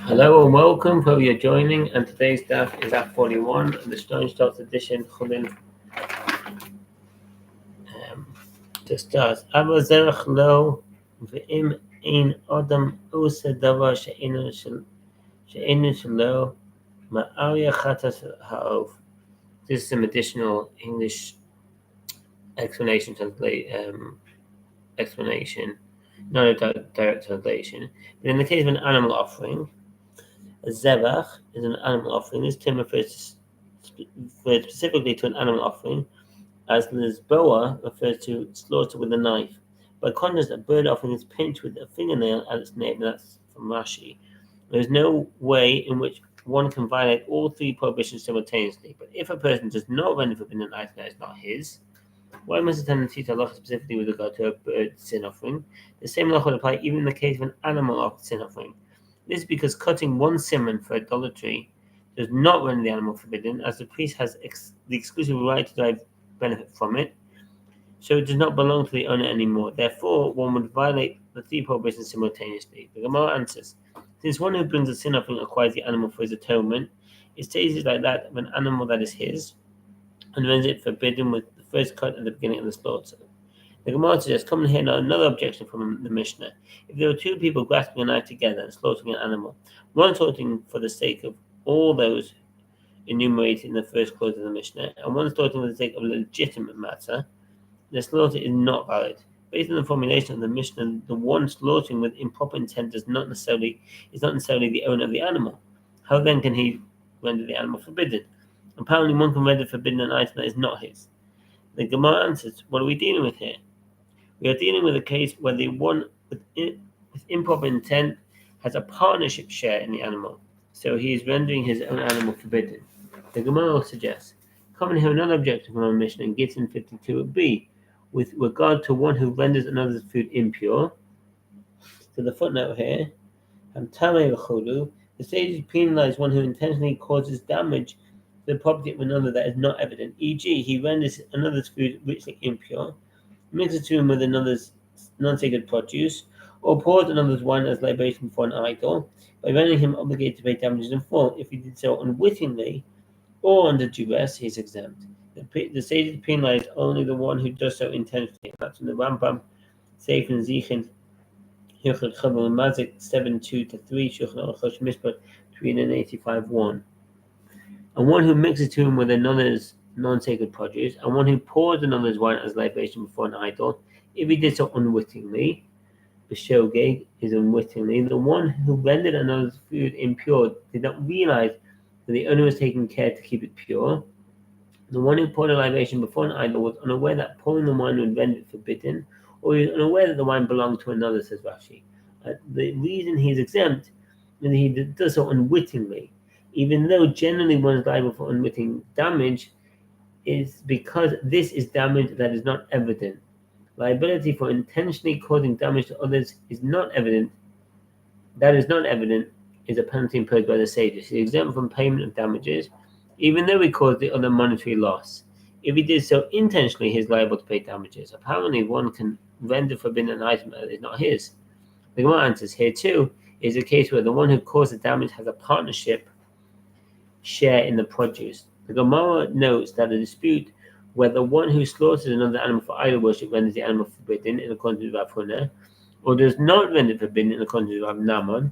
Hello and welcome, whoever you're joining, and today's daf is at 41, and the Steinsaltz edition, Chullin to start. Abba zerach lo, v'im ein adam osa davar she'enu shelo, ma'arya chatas ha'ov. This is some additional English explanation, not a direct translation. But in the case of an animal offering, a zebach is an animal offering. This term refers specifically to an animal offering, as Lisboa refers to slaughter with a knife. By contrast, a bird offering is pinched with a fingernail at its nape, and that's from Rashi. There is no way in which one can violate all three prohibitions simultaneously, but if a person does not render forbidden item that is not his, why must a tendency to halacha specifically with regard to a bird sin offering? The same halacha would apply even in the case of an animal sin offering. This is because cutting one simon for idolatry does not render the animal forbidden, as the priest has the exclusive right to derive benefit from it, so it does not belong to the owner anymore. Therefore, one would violate the three prohibitions simultaneously. The Gemara answers, since one who brings a sin offering acquires the animal for his atonement, it stays like that of an animal that is his, and renders it forbidden with the first cut at the beginning of the slaughter. The Gemara suggests, come here now another objection from the Mishnah. If there were two people grasping a knife together and slaughtering an animal, one slaughtering for the sake of all those enumerated in the first clause of the Mishnah, and one slaughtering for the sake of a legitimate matter, the slaughter is not valid. Based on the formulation of the Mishnah, the one slaughtering with improper intent is not necessarily the owner of the animal. How then can he render the animal forbidden? Apparently, one can render forbidden an item that is not his. The Gemara answers, what are we dealing with here? We are dealing with a case where the one with improper intent has a partnership share in the animal, so he is rendering his own animal forbidden. The Gemara suggests, come and have another objection from our Mishnah in Gittin 52b, with regard to one who renders another's food impure. So the footnote here, the sages penalize one who intentionally causes damage to the property of another that is not evident, e.g., he renders another's food richly impure, mixes to him with another's non-sacred produce, or pours another's wine as libation before an idol, by rendering him obligated to pay damages in full. If he did so unwittingly or under duress, he is exempt. The sages penalize only the one who does so intentionally. That's in the Rambam, Seif and Zichin, Hilchot Chabal Mazik 7.2-3, Shulchan Aruch Mishpat 385.1. And one who mixes to him with another's non-sacred produce, and one who pours another's wine as libation before an idol, if he did so unwittingly, b'shogeg is unwittingly, the one who rendered another's food impure did not realize that the owner was taking care to keep it pure. The one who poured a libation before an idol was unaware that pouring the wine would render it forbidden, or he was unaware that the wine belonged to another, says Rashi. The reason he is exempt is that he does so unwittingly, even though generally one is liable for unwitting damage, is because this is damage that is not evident. Liability for intentionally causing damage to others is not evident. That is not evident is a penalty imposed by the sages. He is exempt from payment of damages, even though he caused the other monetary loss. If he did so intentionally, he is liable to pay damages. Apparently, one can render forbidden an item that is not his. The Gemara answers, here too is a case where the one who caused the damage has a partnership share in the produce. The Gemara notes that a dispute whether one who slaughters another animal for idol worship renders the animal forbidden in accordance with Rav Huna, or does not render forbidden in accordance with Rav Naaman,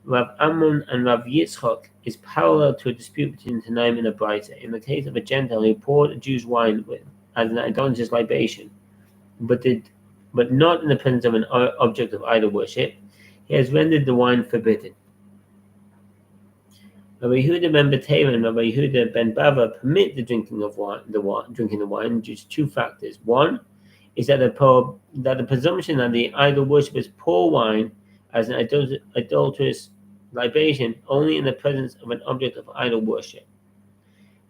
Rav Ammon and Rav Yitzchok is parallel to a dispute between Tanaim and a Braita. In the case of a Gentile who poured a Jew's wine as an idolatrous libation, but not in the presence of an object of idol worship, he has rendered the wine forbidden. Rabbi Yehuda ben Betera and Rabbi Yehuda ben Bava permit the drinking of the wine due to two factors. One is that the presumption that the idol worshippers pour wine as an adulterous libation only in the presence of an object of idol worship.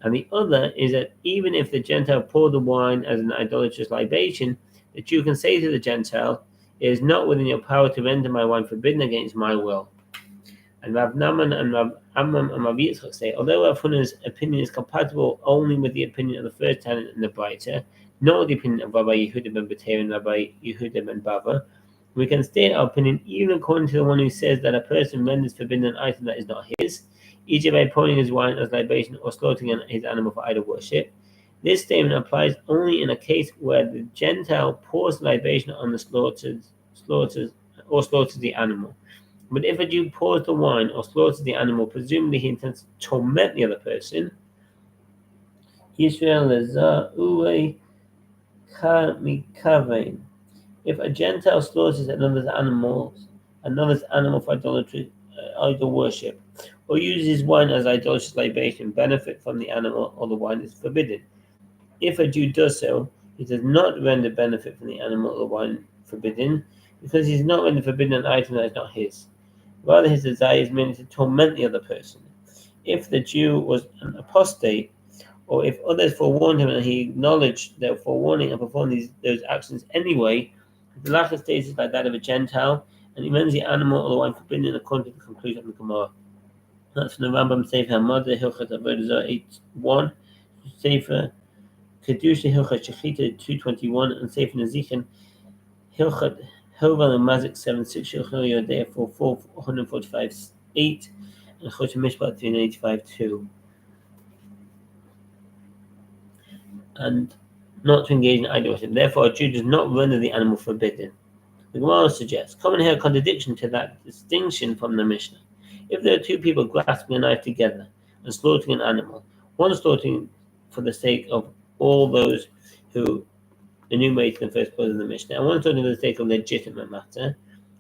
And the other is that even if the Gentile poured the wine as an idolatrous libation, the Jew can say to the Gentile, it is not within your power to render my wine forbidden against my will. And Rav Naaman and Rav Ammon and Rav Yitzchak say, although Rav Huna's opinion is compatible only with the opinion of the first tenant in the Braita, not with the opinion of Rabbi Yehuda ben Betera and Rabbi Yehuda ben Bava, We can state our opinion even according to the one who says that a person renders forbidden an item that is not his, e.g. by pouring his wine as libation or slaughtering his animal for idol worship. This statement applies only in a case where the Gentile pours libation on the slaughters the animal. But if a Jew pours the wine or slaughters the animal, presumably he intends to torment the other person. Yisrael Uwe Mikavein. If a Gentile slaughters another's animal for idol worship, or uses wine as idolatrous libation, benefit from the animal or the wine is forbidden. If a Jew does so, he does not render benefit from the animal or the wine forbidden, because he is not rendering forbidden an item that is not his. Rather, his desire is merely to torment the other person. If the Jew was an apostate, or if others forewarned him and he acknowledged their forewarning and performed those actions anyway, the latter state is like that of a Gentile, and he renders the animal or the wine forbidden according to the conclusion of the Gemara. That's from the Rambam Sefer Hamada Hilchot Avodah Zarah 8:1, Sefer Kedusha Hilchot Shechita 2:21, and Sefer Nezikin Hilchot Hovel and Mazik 7:6, Hilchot Yodea 445:8, and Chot Mishpat 385:2. And not to engage in idol worship. Therefore, a Jew does not render the animal forbidden. The Gemara suggests, common here contradiction to that distinction from the Mishnah. If there are two people grasping a knife together and slaughtering an animal, one slaughtering for the sake of all those who enumerated in the first clause of the Mishnah, and one slaughtering for the sake of legitimate matter,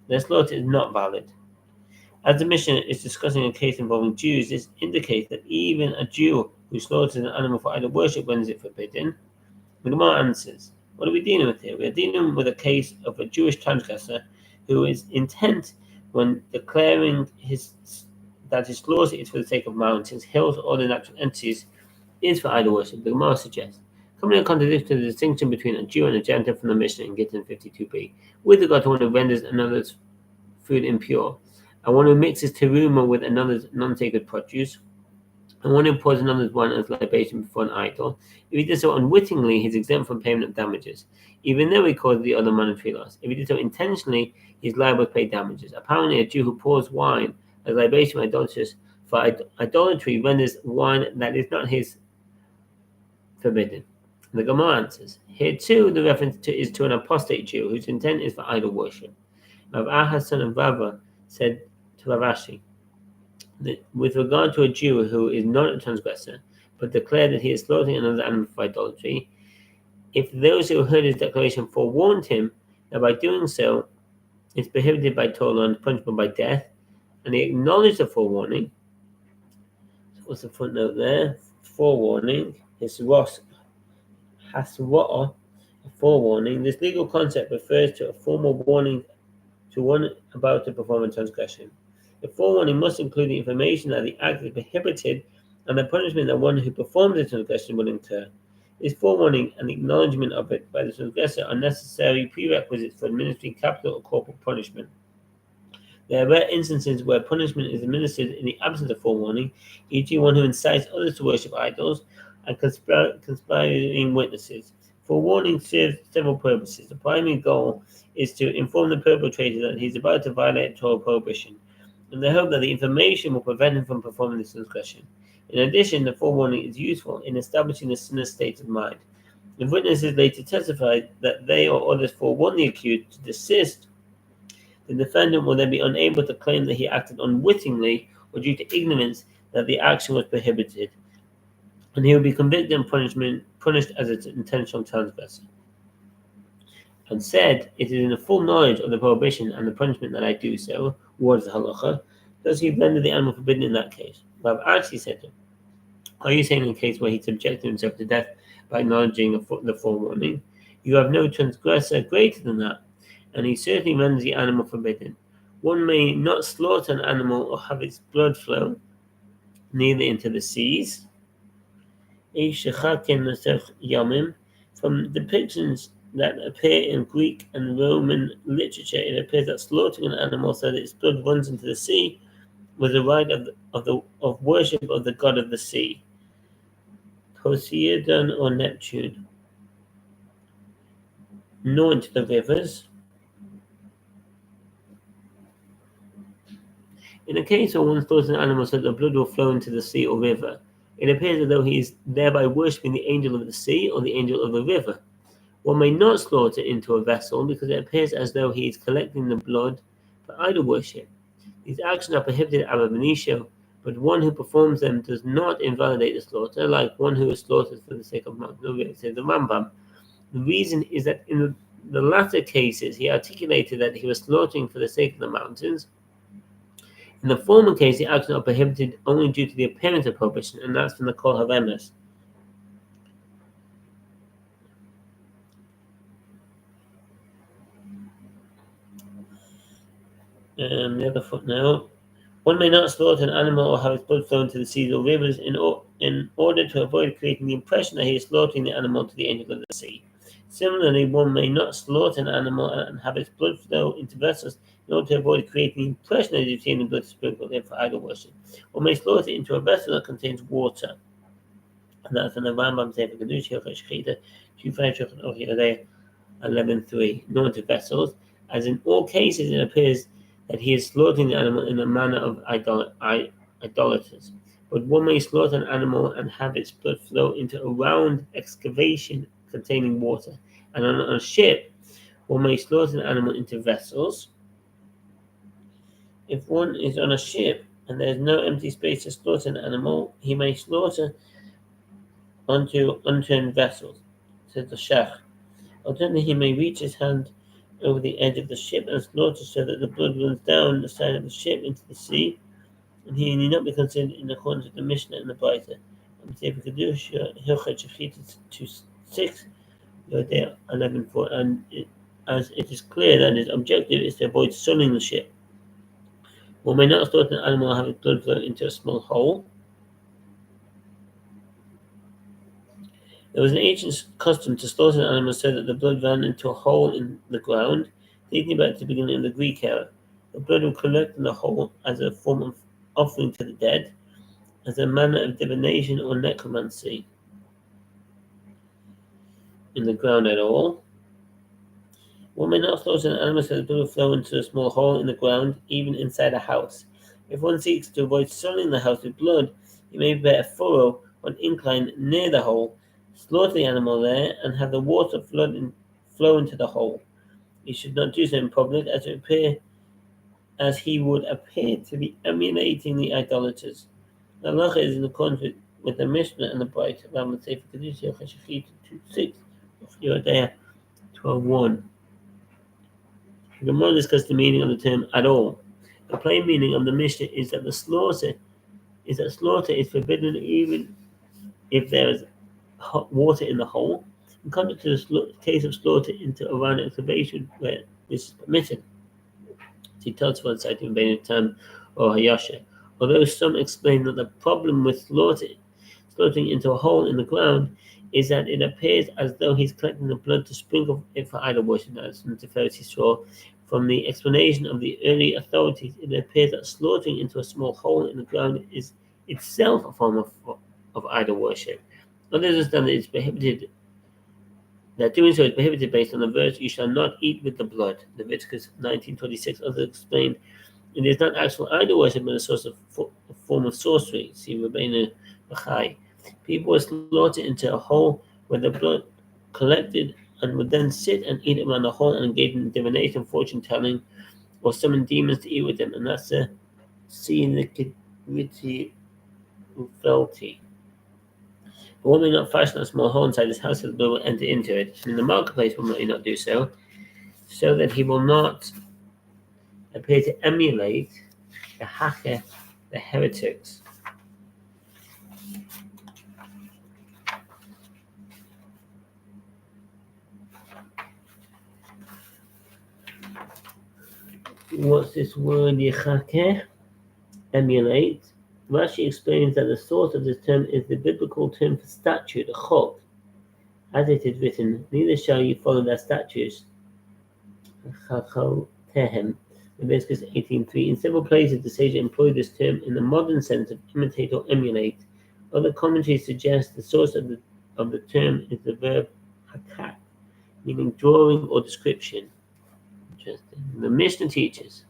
their slaughter is not valid. As the Mishnah is discussing a case involving Jews, this indicates that even a Jew who slaughters an animal for idol worship renders it forbidden. The Gemara answers, what are we dealing with here? We are dealing with a case of a Jewish transgressor who is intent when declaring that his slaughter is for the sake of mountains, hills, or the natural entities is for idol worship. The Gemara suggests, coming in contradiction to the distinction between a Jew and a Gentile from the Mishnah in Gittin 52b, with regard to one who renders another's food impure, and one who mixes teruma with another's non-sacred produce, and one who pours another's wine as libation before an idol. If he does so unwittingly, he is exempt from payment of damages, even though he caused the other monetary loss. If he did so intentionally, he is liable to pay damages. Apparently, a Jew who pours wine as libation for idolatry renders wine that is not his forbidden. The Gemara answers, here too the reference is to an apostate Jew whose intent is for idol worship. Rav Ahaz, son of Rava, said to Rav Ashi, that with regard to a Jew who is not a transgressor, but declared that he is slaughtering another animal for idolatry, if those who heard his declaration forewarned him that by doing so it's prohibited by Torah and punishable by death, and he acknowledged the forewarning, so what's the footnote there? Forewarning, haswa'ah, a forewarning. This legal concept refers to a formal warning to one about to perform a transgression. The forewarning must include the information that the act is prohibited and the punishment that one who performs the transgression will incur. This forewarning and the acknowledgement of it by the transgressor are necessary prerequisites for administering capital or corporal punishment. There are rare instances where punishment is administered in the absence of forewarning, e.g. one who incites others to worship idols and conspiring witnesses. Forewarning serves several purposes. The primary goal is to inform the perpetrator that he is about to violate a Torah prohibition, in the hope that the information will prevent him from performing this transgression. In addition, the forewarning is useful in establishing the sinner's state of mind. If witnesses later testify that they or others forewarned the accused to desist, the defendant will then be unable to claim that he acted unwittingly or due to ignorance that the action was prohibited, and he will be convicted and punished as an intentional transgressor. And said, it is in the full knowledge of the prohibition and the punishment that I do so. What is the halacha? Does he render the animal forbidden in that case? Rav actually said to him, are you saying in a case where he subjected himself to death by acknowledging the forewarning? You have no transgressor greater than that, and he certainly renders the animal forbidden. One may not slaughter an animal or have its blood flow, neither into the seas. From depictions that appear in Greek and Roman literature, it appears that slaughtering an animal so that its blood runs into the sea was a rite of worship of the god of the sea, Poseidon or Neptune, nor into the rivers. In a case where one slaughters an animal so that the blood will flow into the sea or river, it appears as though he is thereby worshipping the angel of the sea or the angel of the river. One may not slaughter into a vessel because it appears as though he is collecting the blood for idol worship. These actions are prohibited ab initio, but one who performs them does not invalidate the slaughter, like one who is slaughtered for the sake of mountain, says the Rambam. The reason is that in the latter cases he articulated that he was slaughtering for the sake of the mountains. In the former case, the actions are prohibited only due to the appearance of prohibition, and that's from the Kol Haremes. The other footnote. One may not slaughter an animal or have its blood flow into the seas or rivers in order to avoid creating the impression that he is slaughtering the animal to the angel of the sea. Similarly, one may not slaughter an animal and have its blood flow into vessels in order to avoid creating the impression that he is obtaining blood sprinkled in for idol worship. One may slaughter it into a vessel that contains water. And that's in the Rambam Sefer Kedusha Shechita 11:3. Not into vessels, as in all cases it appears that he is slaughtering the animal in the manner of idolaters. But one may slaughter an animal and have its blood flow into a round excavation containing water. And on a ship, one may slaughter an animal into vessels. If one is on a ship and there is no empty space to slaughter an animal, he may slaughter onto unturned vessels, says the Shach. Alternatively, he may reach his hand over the edge of the ship and slaughter so that the blood runs down the side of the ship into the sea, and he need not be considered in accordance with the Mishnah and the Braita. And Sefer Kedusha Hilchot Shechita 2:6, Yodea 11:4, and as it is clear that his objective is to avoid sullying the ship. One may not slaughter an animal or have its blood flow into a small hole. There was an ancient custom to slaughter an animal so that the blood ran into a hole in the ground, dating back to the beginning of the Greek era. The blood would collect in the hole as a form of offering to the dead, as a manner of divination or necromancy in the ground at all. One may not slaughter an animal so that the blood will flow into a small hole in the ground, even inside a house. If one seeks to avoid sullying the house with blood, he may prepare a furrow or an incline near the hole, slaughter the animal there, and have the water flow into the hole. He should not do so in public, as he would appear to be emulating the idolaters. The halacha is in accordance with the Mishnah and the Braita. Rambam Sefer Kedusha Shechita 2:6, Yodea 12:1. The Gemara discussed the meaning of the term at all. The plain meaning of the Mishnah is that slaughter is forbidden even if there is hot water in the hole, in contrast to the case of slaughter into a round excavation where this is permitted. See Totzvot citing Beinatam or Hayasha. Although some explain that the problem with slaughtering into a hole in the ground is that it appears as though he's collecting the blood to sprinkle it for idol worship, as the Pharisees saw. From the explanation of the early authorities, it appears that slaughtering into a small hole in the ground is itself a form of idol worship. Others understand that it's prohibited. That doing so is prohibited based on the verse, "You shall not eat with the blood." Leviticus 19:26. Others explain it is not actual idol worship, but a form of sorcery. See Rabbeinu Bachai. People were slaughtered into a hole where the blood collected and would then sit and eat around the hole and engage in divination, fortune telling, or summon demons to eat with them. And that's a Sinikiviti Ufelti. But one may not fashion a small hole inside his house so the blood will enter into it. And in the marketplace, one may not do so that he will not appear to emulate the hacker, the heretics. What's this word, yechakeh? Emulate. Rashi explains that the source of this term is the biblical term for statute, a chok. As it is written, neither shall you follow their statutes. Chachaltehem. Leviticus 18:3. In several places, the sage employed this term in the modern sense of imitate or emulate. Other commentaries suggest the source of the term is the verb hakak, meaning drawing or description. Interesting. The Mishnah teaches,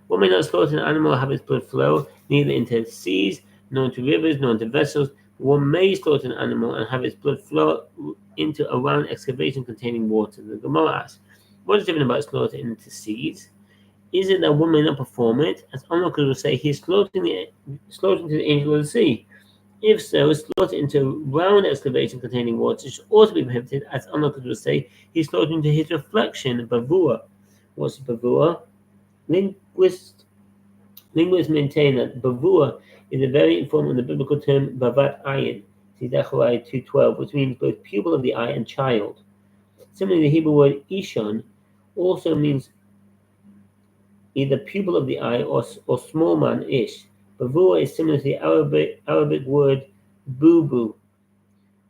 One may not slaughter an animal or have its blood flow neither into seas, nor into rivers, nor into vessels. One may slaughter an animal and have its blood flow into a round excavation containing water. The Gemara asks, what is different about slaughtering into seas? Is it that one may not perform it? As onlookers will say, he is slaughtering to the angel of the sea. If so, slaughter into a round excavation containing water should also be prohibited, as onlookers will say, he is slaughtering to his reflection, bavua. What's bavua? Linguists maintain that bavua is a variant form of the biblical term bavat ayin, see Zechariah 2:12, which means both pupil of the eye and child. Similarly, the Hebrew word ishon also means either pupil of the eye or small man ish. Bavua is similar to the Arabic word bubu,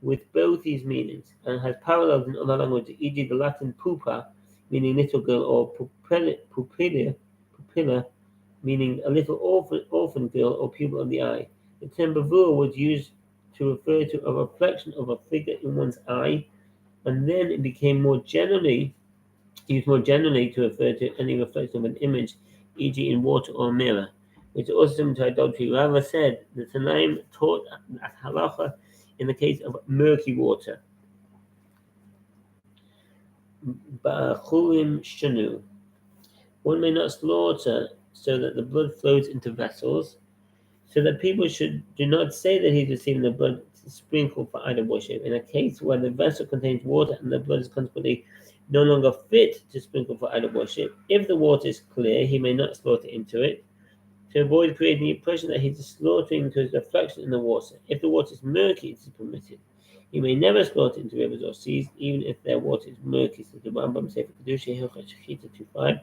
with both these meanings, and has parallels in other languages, e.g. the Latin pupa, meaning little girl, or pupilla, meaning a little orphan girl or pupil of the eye. The term bavua was used to refer to a reflection of a figure in one's eye, and then it became used more generally to refer to any reflection of an image, e.g. in water or mirror, which is also similar to idolatry. Rava said the Tanaim taught at halacha in the case of murky water. Ba'achurim shanu. One may not slaughter so that the blood flows into vessels, so that people do not say that he's receiving the blood sprinkled for idol worship. In a case where the vessel contains water and the blood is consequently no longer fit to sprinkle for idol worship, if the water is clear, he may not slaughter into it, to avoid creating the impression that he is slaughtering to his reflection in the water. If the water is murky, it is permitted. He may never slaughter into rivers or seas, even if their water is murky. So the Rambam Sefer Kedusha Hilchot Shechita 2:5,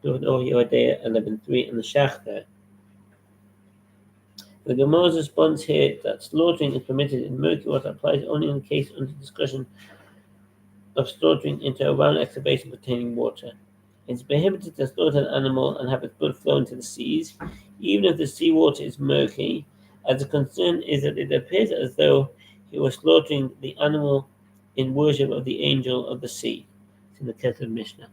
Or Yehudah 11:3, and the Shachter. The Gemara's response here that slaughtering is permitted in murky water applies only in the case under discussion of slaughtering into a round excavation containing water. It is prohibited to slaughter an animal and have its blood flow into the seas, even if the seawater is murky, as the concern is that it appears as though he was slaughtering the animal in worship of the angel of the sea. It's in the Kether Mishnah,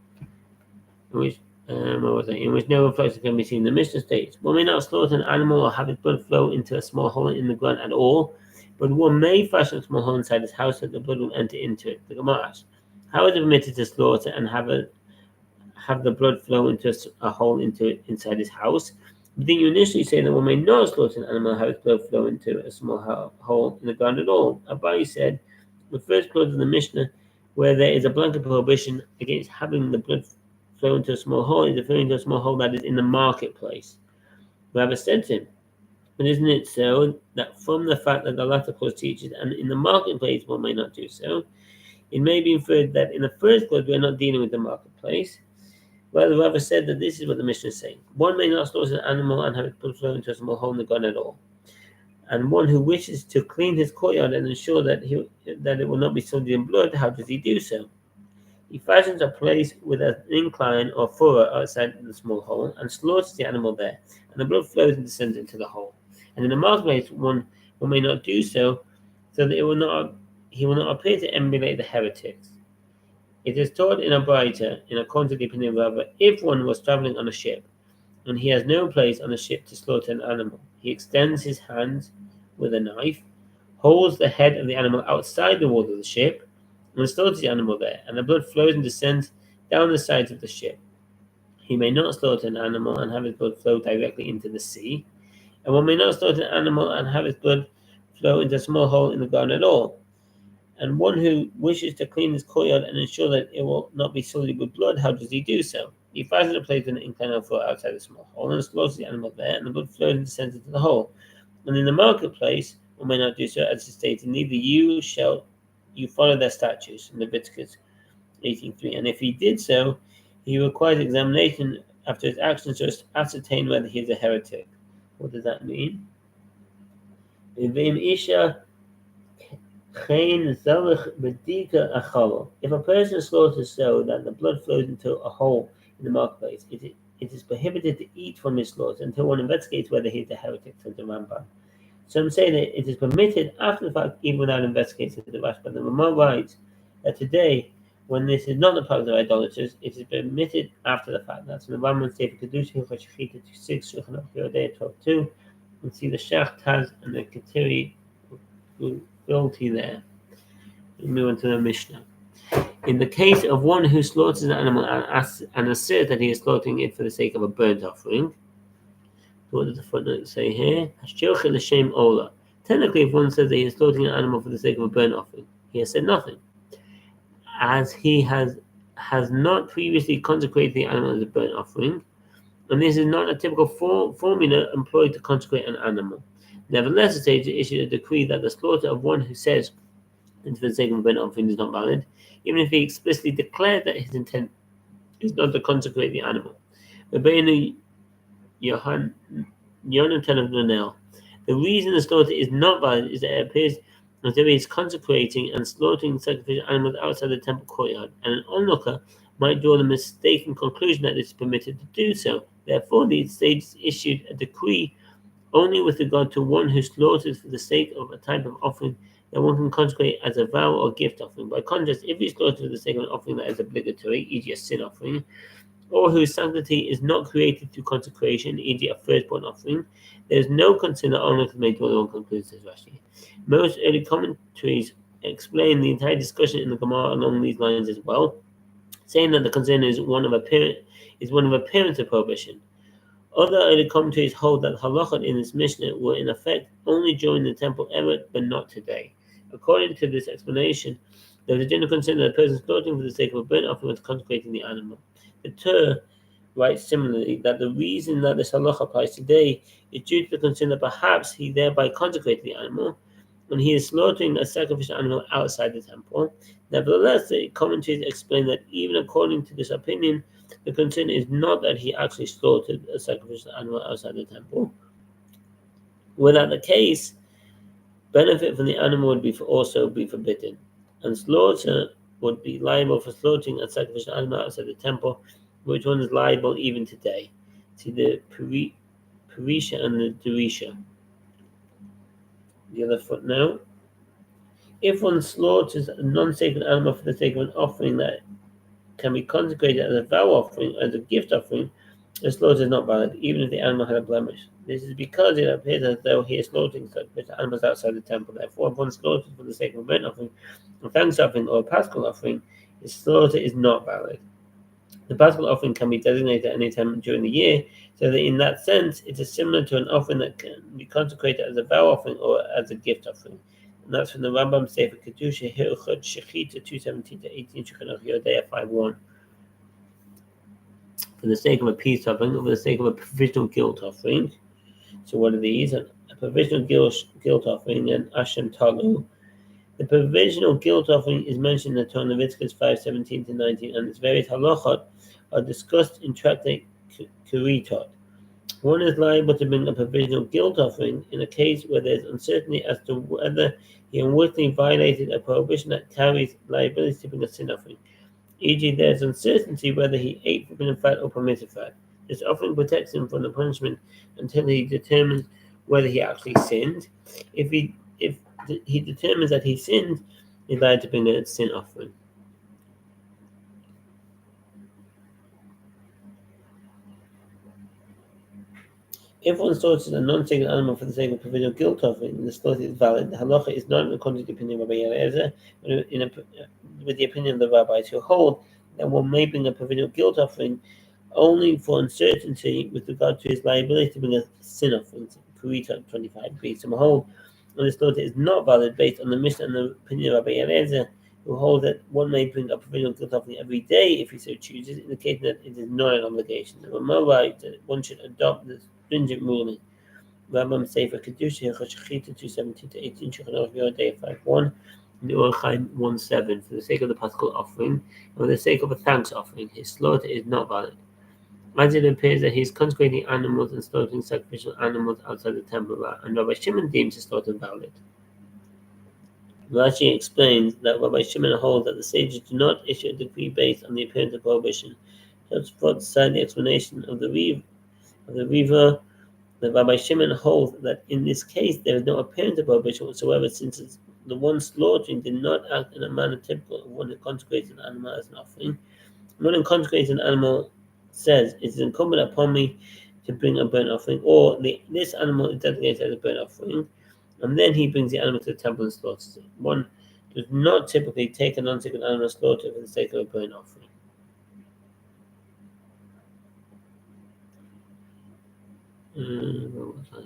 in which no reflection can be seen. The Mishnah states, one may not slaughter an animal or have its blood flow into a small hole in the ground at all, but one may fashion a small hole inside his house so that the blood will enter into it. The Gemara asks, how is it permitted to slaughter and have the blood flow into a hole inside his house? But then you initially say that one may not slaughter an animal and have its blood flow into a small hole in the ground at all. Abai said, the first clause of the Mishnah, where there is a blanket prohibition against having the blood flow into a small hole, is referring to a small hole that is in the marketplace. Rabbi said to him, but isn't it so that from the fact that the latter clause teaches, and in the marketplace one may not do so, it may be inferred that in the first clause we are not dealing with the marketplace. Rather, Rabbi said that this is what the Mishnah is saying. One may not slaughter an animal and have it blood flow into a small hole in the ground at all. And one who wishes to clean his courtyard and ensure that it will not be soiled in blood, how does he do so? He fashions a place with an incline or furrow outside the small hole and slaughters the animal there, and the blood flows and descends into the hole. And in the marketplace, one may not do so that he will not appear to emulate the heretics. It is taught in a Braita, in accordance with the opinion of Rabbi, if one was traveling on a ship, and he has no place on the ship to slaughter an animal, he extends his hand with a knife, holds the head of the animal outside the walls of the ship, and slaughters the animal there, and the blood flows and descends down the sides of the ship. He may not slaughter an animal and have his blood flow directly into the sea, and one may not slaughter an animal and have his blood flow into a small hole in the ground at all. And one who wishes to clean his courtyard and ensure that it will not be sullied with blood, how does he do so? He fashions a place with an incline or furrow outside the small hole and slaughters the animal there, and the blood flows and descends into the hole. And in the marketplace, one may not do so, as is stated, neither you follow their statutes in Leviticus 18:3. And if he did so, he requires examination after his actions to ascertain whether he is a heretic. What does that mean? If a person slaughters so that the blood flows into a hole in the marketplace, it is prohibited to eat from his slaughter until one investigates whether he is a heretic, says the Rambam. Some say that it is permitted after the fact, even without investigating the Rashba. The Rambam writes that today, When this is not the practice of idolaters, it is permitted after the fact. That's in the Rambam Sefer Kedushin Chashchita 26 Shulchan Aruch Yodei 12:2. You can see the Shach Taz and the Ketiri guilty there. We move on to the Mishnah. In the case of one who slaughters an animal and asserts that he is slaughtering it for the sake of a burnt offering, what does the footnote say here? Technically, if one says that he is slaughtering an animal for the sake of a burnt offering, he has said nothing, as he has not previously consecrated the animal as a burnt offering, and this is not a typical formula employed to consecrate an animal. Nevertheless, the sage issued a decree that the slaughter of one who says it's for the sake of a burnt offering is not valid, even if he explicitly declared that his intent is not to consecrate the animal. Yonatan of Nunel. The reason the slaughter is not valid is that it appears as though he is consecrating and slaughtering sacrificial animals outside the temple courtyard, and an onlooker might draw the mistaken conclusion that it is permitted to do so. Therefore, the sages issued a decree only with regard to one who slaughters for the sake of a type of offering that one can consecrate as a vow or gift offering. By contrast, if he slaughters for the sake of an offering that is obligatory, e.g. a sin offering, or whose sanctity is not created through consecration, e.g. a firstborn offering, there is no concern that onlookers may draw their own conclusions, says Rashi. Most early commentaries explain the entire discussion in the Gemara along these lines as well, saying that the concern is one of appearance of prohibition. Other early commentaries hold that halachot in this Mishnah were in effect only during the temple era, but not today. According to this explanation, there was a general concern that a person slaughtering for the sake of a burnt offering was consecrating the animal. The Tur writes similarly that the reason that this halacha applies today is due to the concern that perhaps he thereby consecrated the animal, and he is slaughtering a sacrificial animal outside the temple. Nevertheless, the commentaries explain that even according to this opinion, the concern is not that he actually slaughtered a sacrificial animal outside the temple. Were that the case, benefit from the animal would also be forbidden, and slaughter would be liable for slaughtering a sacrificial animal outside the temple, which one is liable even today. See the Purisha and the Durisha. The other footnote. If one slaughters a non-sacred animal for the sake of an offering that can be consecrated as a vow offering, as a gift offering, the slaughter is not valid, even if the animal had a blemish. This is because it appears as though he is slaughtering such animals outside the temple. Therefore, if one slaughters for the sake of a burnt offering, a thanks offering, or a paschal offering, his slaughter is not valid. The paschal offering can be designated at any time during the year, so that in that sense, it is similar to an offering that can be consecrated as a vow offering or as a gift offering. And that's from the Rambam Sefer Kedusha Hilchot Shechita 2:17-18 Shulchan Aruch Yodei 5:1. For the sake of a peace offering, or for the sake of a provisional guilt offering. So what are these? A provisional guilt offering and Ashem Talu. The provisional guilt offering is mentioned in the Torah Leviticus 5:17-19, and its various halachot are discussed in Tractate Kuritot. One is liable to bring a provisional guilt offering in a case where there is uncertainty as to whether he unwittingly violated a prohibition that carries liability to bring a sin offering. E.g., there is uncertainty whether he ate forbidden fat or permitted fat. This offering protects him from the punishment until he determines whether he actually sinned. If he determines that he sinned, he's allowed to bring a sin offering. If one slaughters a non-sacred animal for the sake of provisional guilt offering, the slaughter is valid. The halacha is not according to the opinion of Rabbi Eliezer, with the opinion of the rabbis who hold that one may bring a provisional guilt offering only for uncertainty with regard to his liability to bring a sin offering. Kurita 25b. Some hold that the slaughter is not valid based on the Mishnah and the opinion of Rabbi Eliezer, who hold that one may bring a provisional guilt offering every day if he so chooses, indicating that it is not an obligation. The Rambam writes that one should adopt this stringent ruling. Rambam Sefer Kedusha Chashchita 2:17-18 Shulchan Aruch Yodei 5:1 and the Orach Chaim 1:7. For the sake of the paschal offering and for the sake of a thanks offering, his slaughter is not valid, as it appears that he is consecrating animals and slaughtering sacrificial animals outside the temple, and Rabbi Shimon deems his slaughter valid. Rashi explains that Rabbi Shimon holds that the sages do not issue a decree based on the appearance of prohibition. Just put aside the explanation of the Riva, the Rabbi Shimon holds that in this case there is no appearance of prohibition whatsoever, since the one slaughtering did not act in a manner typical of one who consecrates an animal as an offering. One who consecrates an animal says, "It is incumbent upon me to bring a burnt offering," or this animal is designated as a burnt offering, and then he brings the animal to the temple and slaughters it. One does not typically take a non-sacred animal and slaughter it for the sake of a burnt offering. What was I?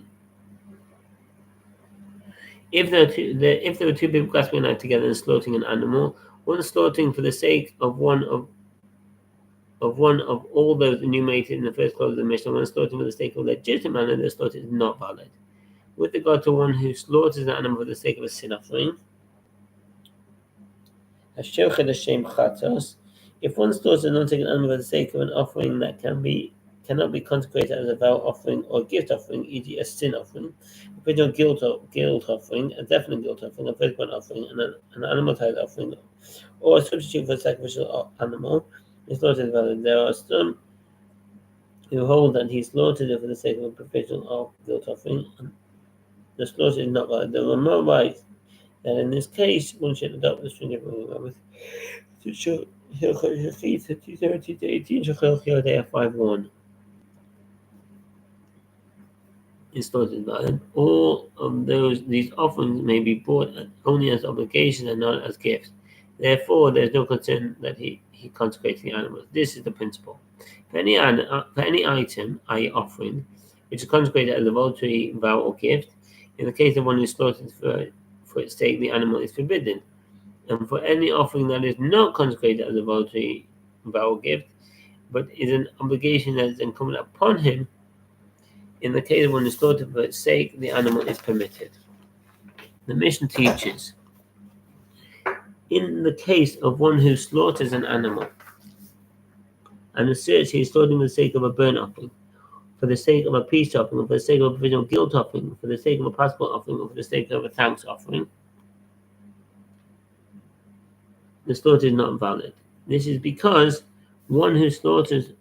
If there were two people grasping a knife together and slaughtering an animal, one slaughtering for the sake of one of all those enumerated in the first clause of the Mishnah, one slaughtering for the sake of a legitimate manner, the slaughter is not valid. With regard to one who slaughters an animal for the sake of a sin offering, if one slaughters a non-sacred animal for the sake of an offering that cannot be consecrated as a vow offering or gift offering, e.g. a sin offering, a original guilt offering, a definite guilt offering, a firstborn offering, and an animal tithe offering, or a substitute for a sacrificial animal, the slaughter is valid. There are some who hold that he slaughtered it for the sake of a provisional guilt offering, and the slaughter is not valid. There are more rights that in this case one should adopt the string of with to show 5:1. Is slaughtered valid. All of these offerings may be brought only as obligations and not as gifts. Therefore, there is no concern that he consecrates the animals. This is the principle. For any item, i.e. offering, which is consecrated as a voluntary vow or gift, in the case of one who slaughters for its sake, the animal is forbidden. And for any offering that is not consecrated as a voluntary vow or gift, but is an obligation that is incumbent upon him, in the case of one who slaughtered for its sake, the animal is permitted. The Mishnah teaches, in the case of one who slaughters an animal and asserts he is slaughtering for the sake of a burnt offering, for the sake of a peace offering, or for the sake of a provisional guilt offering, for the sake of a possible offering, or for the sake of a thanks offering, the slaughter is not valid. This is because one who slaughters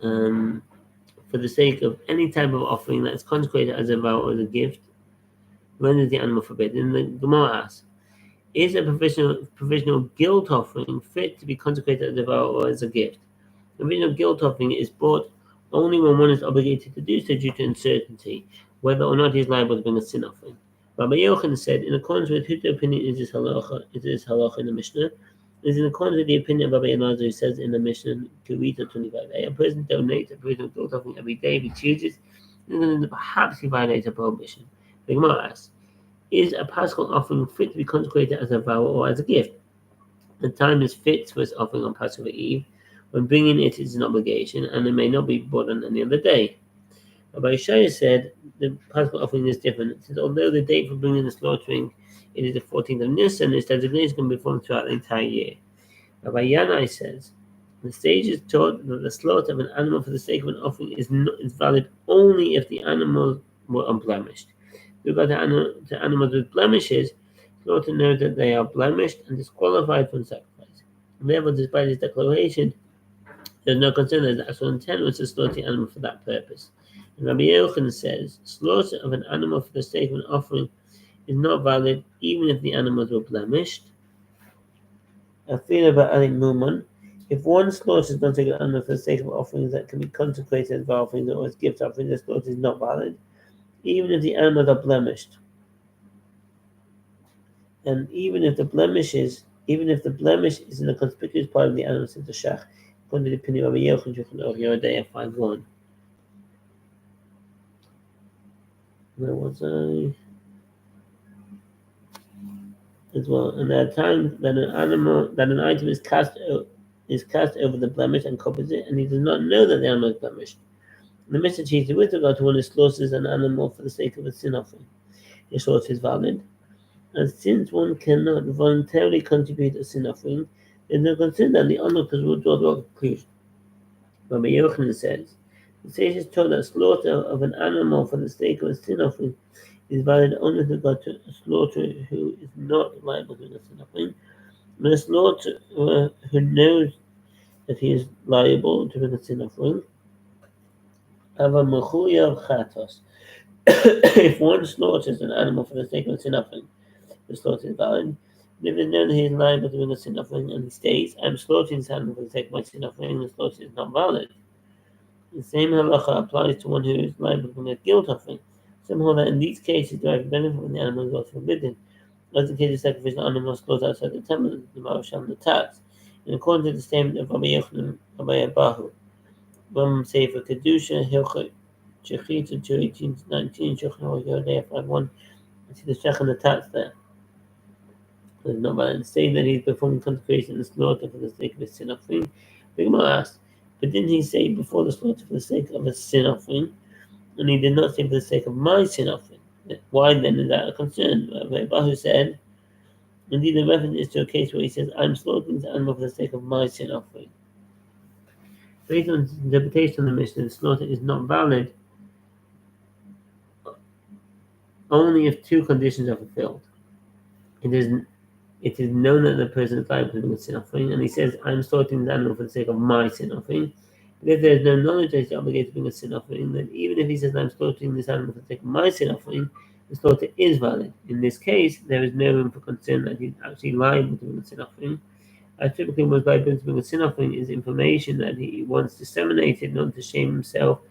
for the sake of any type of offering that is consecrated as a vow or as a gift renders the animal forbidden. The Gemara asks, is a provisional guilt offering fit to be consecrated as a vow or as a gift? The provisional guilt offering is brought only when one is obligated to do so due to uncertainty, whether or not he is liable to bring a sin offering. Rabbi Yochanan said, in accordance with whose opinion is this halacha in the Mishnah? Is in accordance with the opinion of Rabbi Elazar, who says in the Mishnah, Kurita 25a, a person donates a provisional guilt offering every day if he chooses, and then perhaps he violates a prohibition. The Gemara asks, is a Paschal offering fit to be consecrated as a vow or as a gift? The time is fit for its offering on Passover Eve, when bringing it is an obligation, and it may not be brought on any other day. Rabbi Yeshaya said the Paschal offering is different, since although the date for bringing the slaughtering it is the 14th of Nisan, its designation can be performed throughout the entire year. Rabbi Yanai says, the sages taught that the slaughter of an animal for the sake of an offering is valid only if the animals were unblemished. With regard to animals with blemishes, slaughter knows that they are blemished and disqualified from sacrifice. And therefore, despite his declaration, there is no concern that his actual intent was to slaughter the animal for that purpose. And Rabbi Yochanan says, slaughter of an animal for the sake of an offering is not valid even if the animals were blemished. If one slaughters non-sacred animal for the sake of offerings that can be consecrated as offerings or as gift offerings, the slaughter is not valid, even if the animals are blemished. And even if the blemish is in a conspicuous part of the animal, says the Shach, according to the opinion of Yochanan of Yerodei 5:1. Where was I? As well, and there are times that an item is cast over the blemish and covers it, and he does not know that the animal is blemished. The Mishnah teaches with regard to one who slaughters an animal for the sake of a sin offering, his slaughter is valid, and since one cannot voluntarily contribute a sin offering, there is no concern that the onlookers will draw the conclusion. Rabbi Yochanan says, the sages taught that slaughter of an animal for the sake of a sin offering is valid only with regard to a slaughterer who is not liable to a sin offering, but a slaughterer who knows that he is liable to bring a sin offering, If one slaughters an animal for the sake of a sin offering, the slaughter is valid. If it's known that he is liable to bring a sin offering and he states, I'm slaughtering this animal for the sake of my sin offering, the slaughter is not valid. The same halacha applies to one who is liable to bring a guilt offering. Some hold that in these cases, direct benefit from the animal is also forbidden. As in case of sacrificial animals slaughtered outside the temple, the Maharshal and the tax. In accordance with the statement of Rabbi Yochanan, Rabbi Abahu, Ram Sefer Kedusha, Hilchot Shechita 2:18-19, Shulchan Yodei 5:1. See the Shech and the tax there. It's not valid. Saying that he's performing consecration and slaughter for the sake of a sin offering. The Gemara asks, but didn't he say before the slaughter for the sake of a sin offering? And he did not say for the sake of my sin offering. Why then is that a concern? Rabbi Bahu said, indeed the reference is to a case where he says, I'm slaughtering this animal for the sake of my sin offering. Based on his interpretation of the Mishnah, the slaughter is not valid only if two conditions are fulfilled. It is known that the person is liable to bring a sin offering, and he says, I'm slaughtering the animal for the sake of my sin offering. But if there is no knowledge that he's obligated to bring a sin offering, then even if he says, I'm slaughtering this animal for the sake of my sin offering, the slaughter is valid. In this case, there is no room for concern that he's actually liable to bring a sin offering. As typically one's liability to bring a sin offering is information that he wants disseminated, not to shame himself,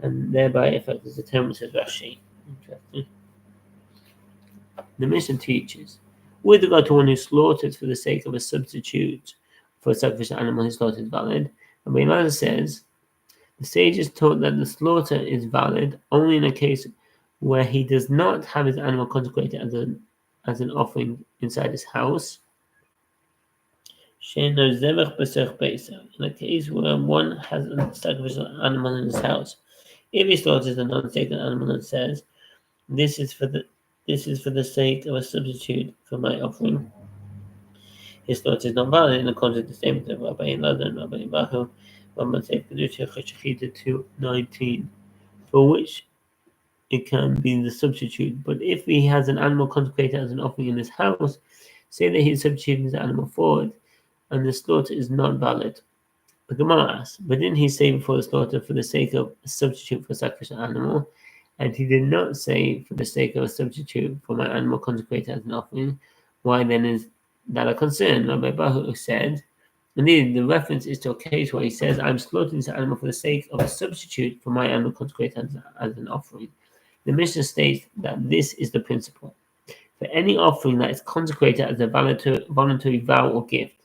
and thereby affect his atonement, says Rashi. Interesting. The Mishnah teaches, with regard to one who slaughters for the sake of a substitute for a sacrificial animal, his slaughter is valid. And Rabbi says, the sages taught that the slaughter is valid only in a case where he does not have his animal consecrated as an offering inside his house. In a case where one has a sacrificial animal in his house. If he slaughters a non-sacred animal and says, this is for the sake of a substitute for my offering, his slaughter is not valid in accordance with the statement of Rabbi Elazar and Rabbi Bahu, to 19, for which it can be the substitute. But if he has an animal consecrated as an offering in his house, say that he is substituting the animal for it, and the slaughter is not valid. The Gemara asks, but didn't he say before the slaughter for the sake of a substitute for a sacrificial animal? And he did not say for the sake of a substitute for my animal consecrated as an offering. Why then is that a concern? Rabbi Bahu said, indeed, the reference is to a case where he says, I'm slaughtering this animal for the sake of a substitute for my animal consecrated as an offering. The Mishnah states that this is the principle. For any offering that is consecrated as a voluntary vow or gift,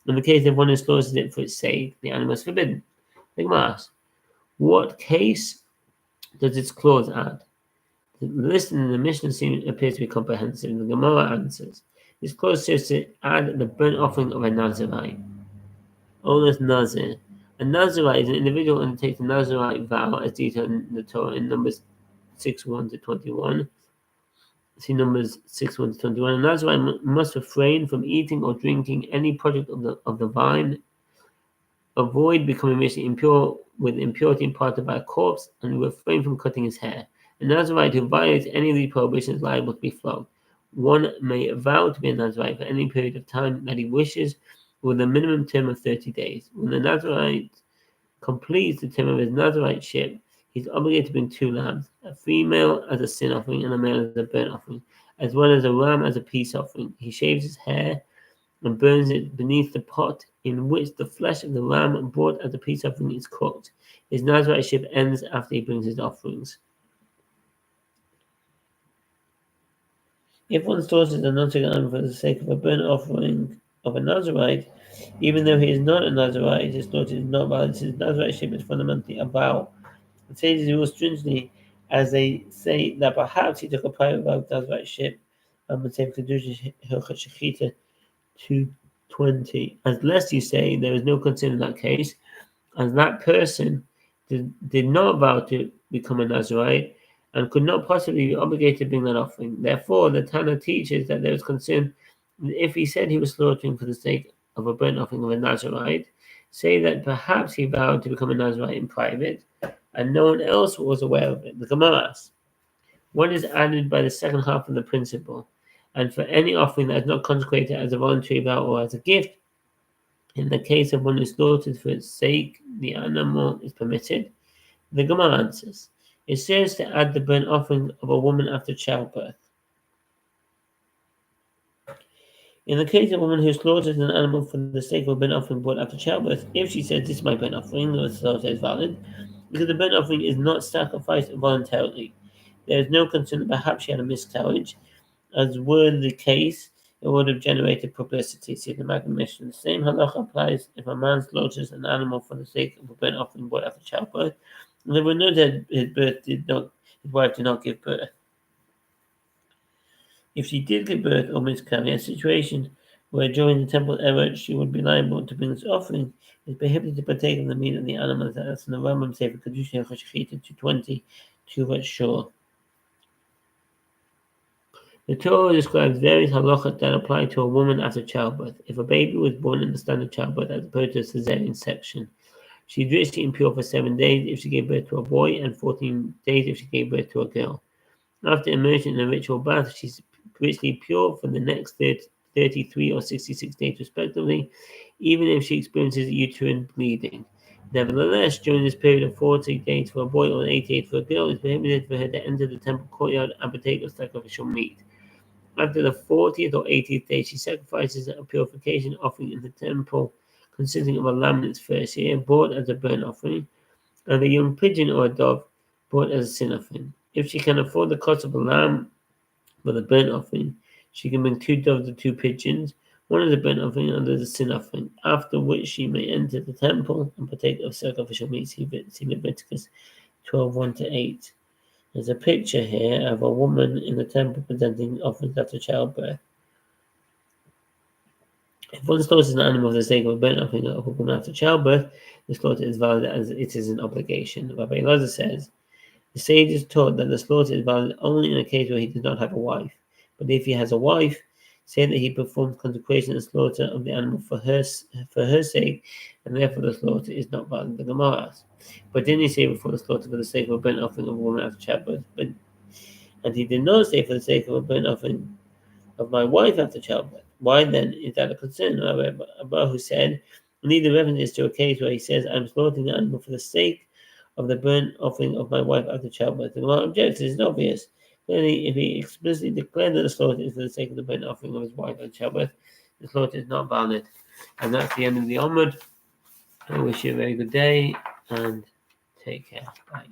in the case of one who slaughters it for its sake, the animal is forbidden. The Gemara asks, what case does its clause add? The list in the Mishnah appears to be comprehensive. The Gemara answers, this clause serves to add the burnt offering of a Nazirite. Olas Nazir. A Nazirite is an individual who undertakes a Nazirite vow as detailed in the Torah in Numbers 6:1-21. See Numbers 6:1-21. A Nazirite must refrain from eating or drinking any product of the vine, avoid becoming ritually impure with impurity imparted by a corpse, and refrain from cutting his hair. A Nazirite who violates any of these prohibitions is liable to be flogged. One may vow to be a Nazirite for any period of time that he wishes, with a minimum term of 30 days. When the Nazirite completes the term of his Naziriteship, he's obligated to bring 2 lambs, a female as a sin offering and a male as a burnt offering, as well as a ram as a peace offering. He shaves his hair and burns it beneath the pot in which the flesh of the ram brought as a peace offering is cooked. His Naziriteship ends after he brings his offerings. If one slaughters a non-sacred animal for the sake of a burnt offering of a Nazirite, even though he is not a Nazirite, his slaughter is not valid. His Naziriteship is fundamentally a vow. The sages rule stringently as they say that perhaps he took a private vow of Naziriteship, and Sefer Kedusha Hilchot Shechita 2:20. As lest you say, there is no concern in that case, as that person did not vow to become a Nazirite and could not possibly be obligated to bring that offering. Therefore, the Tana teaches that there is concern if he said he was slaughtering for the sake of a burnt offering of a Nazirite, say that perhaps he vowed to become a Nazirite in private, and no one else was aware of it. The Gemara asks, what is added by the second half of the principle? And for any offering that is not consecrated as a voluntary vow or as a gift, in the case of one who slaughters for its sake, the animal is permitted. The Gemara answers, It says to add the burnt offering of a woman after childbirth. In the case of a woman who slaughters an animal for the sake of a burnt offering brought after childbirth, if she says this is my burnt offering, the slaughter is valid, because the burnt offering is not sacrificed voluntarily. There is no concern that perhaps she had a miscarriage. As were the case, it would have generated publicity. See the Maggid Mishnah. The same halacha applies if a man slaughters an animal for the sake of a burnt offering brought after childbirth. And there were no that his wife did not give birth. If she did give birth or miscarry, a situation where during the temple era she would be liable to bring this offering, is prohibited to partake of the meat of the animal. That's in the Rambam Sefer Kedushin Choshechita 220 to Shor. The Torah describes various halachot that apply to a woman after childbirth. If a baby was born in the standard childbirth as opposed to a cesarean section, she is ritually impure for 7 days if she gave birth to a boy and 14 days if she gave birth to a girl. After immersion in a ritual bath, she is ritually pure for the next 33 or 66 days respectively, even if she experiences uterine bleeding. Nevertheless, during this period of 40 days for a boy or 88 for a girl, it is prohibited for her to enter the temple courtyard and partake of sacrificial meat. After the 40th or 80th day, she sacrifices a purification offering in the temple, consisting of a lamb in its first year, brought as a burnt offering, and a young pigeon or a dove, brought as a sin offering. If she can afford the cost of a lamb for the burnt offering, she can bring 2 doves or 2 pigeons, one as a burnt offering and another as a sin offering, after which she may enter the temple and partake of sacrificial meat. See Leviticus 12:1-8. There's a picture here of a woman in the temple presenting offerings after childbirth. If one slaughters an animal for the sake of a burnt offering of a woman after childbirth, the slaughter is valid as it is an obligation. Rabbi Elazar says, the sages taught that the slaughter is valid only in a case where he does not have a wife. But if he has a wife, say that he performs consecration and slaughter of the animal for her sake, and therefore the slaughter is not valid. The Gemara asks, but didn't he say before the slaughter for the sake of a burnt offering of a woman after childbirth? And he did not say for the sake of a burnt offering of my wife after childbirth. Why then is that a concern? Rabbi Abahu said, neither reference is to a case where he says, I'm slaughtering the animal for the sake of the burnt offering of my wife after childbirth. The Gemara objects, it is obvious. Clearly, if he explicitly declared that the slaughter is for the sake of the burnt offering of his wife after childbirth, the slaughter is not valid. And that's the end of the Omud. I wish you a very good day and take care. Bye.